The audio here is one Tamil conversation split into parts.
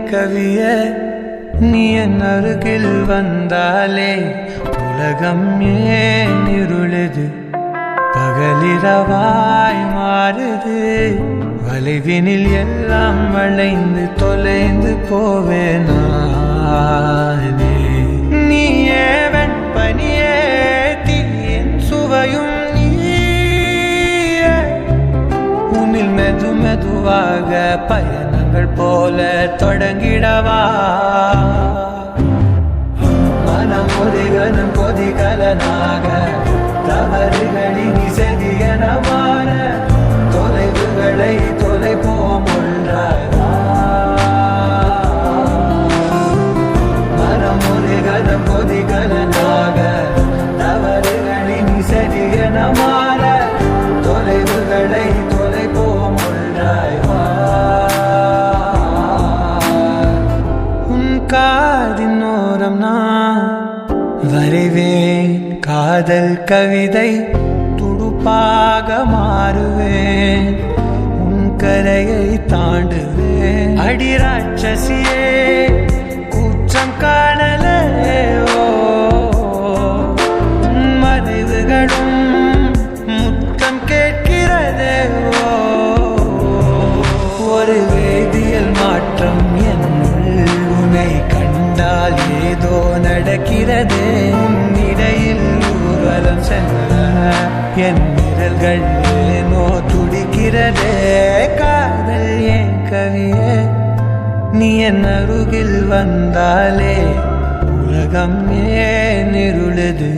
கவிய நீ என் அருகில் வந்தாலே உலகம் ஏன் இருளுது பகலிரவாய் மாறுது வளைவினில் எல்லாம் வளைந்து தொலைந்து போவேனே நீயே வெண்பனியே தீயின் சுவையும் நீயே உன்னில் மெது மெதுவாக பயணங்கள் போல தொடங்கிடவா மனம் கொதிகனம் கொதிகலனாக தவறுகளின் இசையனமான தொலைவுகளை தொலைப்போம் ஒன்றாய் மனம் கொதிகனம் கொதிகலனாக தவறுகளின் இசையனமான தொலைவுகளை தொலைப்போம் ஒன்றாய் உன் காதின் ஓரம் நான் வரைவேன் காதல் கவிதை துடுப்பாக மாறுவேன் உன் கரையை தாண்டுவேன் அடி ராட்சசியே கூச்சம் காணலே மறைவுகளும் முத்தம் கேட்கிறதே ஒரு வேதியியல் மாற்றம் என்னுள் உன்னை கண்டால் ஏதோ நடக்கிறதே இடையில் ஊர்வலம் சென்ற என் விரல்கள் ஏனோ துடிக்கிறதே காதல் ஏன் கவியே நீ என் அருகில் வந்தாலே உலகம் ஏன் இருளுது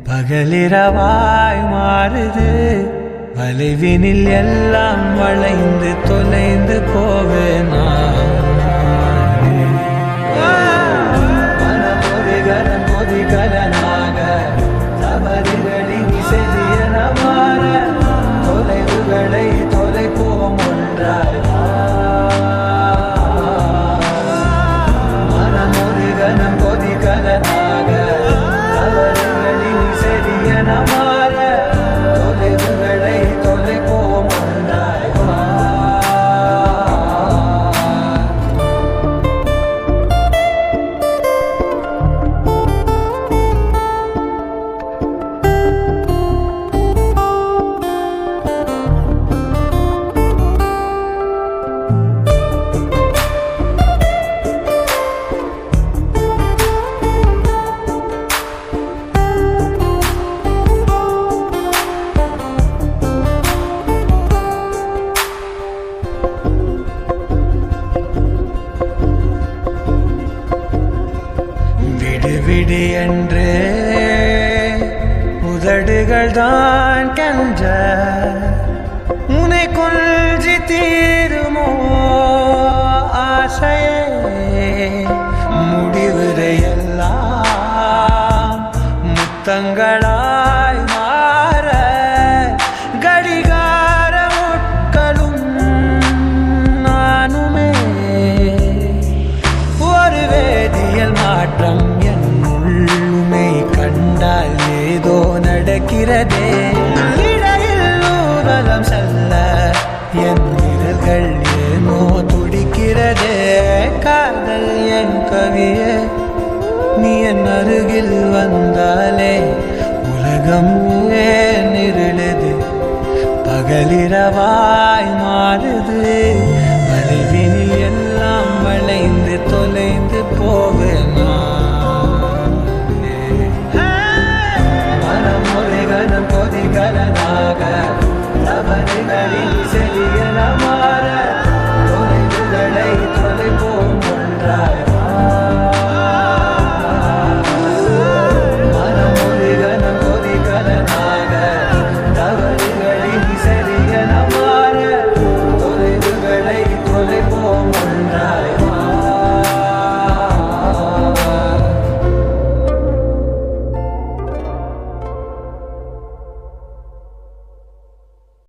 பகலிரவாய் மாறுது வளைவினில் எல்லாம் வளைந்து தொலைந்து போவேனா கொதிகலனாக தவறுகளின் இசையனமான தொலைவுகளை தொலைப்போம் ஒன்றாய் மனமொருகனம் கொதிகலனாக தவறுகளின் இசையனமான தொலைவுகளை தொலைப்போம் ஒன்றாய் விடு என்று உதடுகள் தான் கென்ற உன்னை கொஞ்சி தீருமோ ஆசையே முடிவுரை எல்லாம் முத்தங்களாய் மாற கடிகார முட்களும் நானுமே ஒரு வேதியியல் மாற்றம் கண்டால் ஏதோ நடக்கிறதே இடையில் ஊர்வலம் செல்ல என் விரல்கள் ஏனோ துடிக்கிறதே காதல் என் கவியே நீ என் அருகில் வந்தாலே உலகம் ஏன் இருளுது பகலிரவாய் மாறுது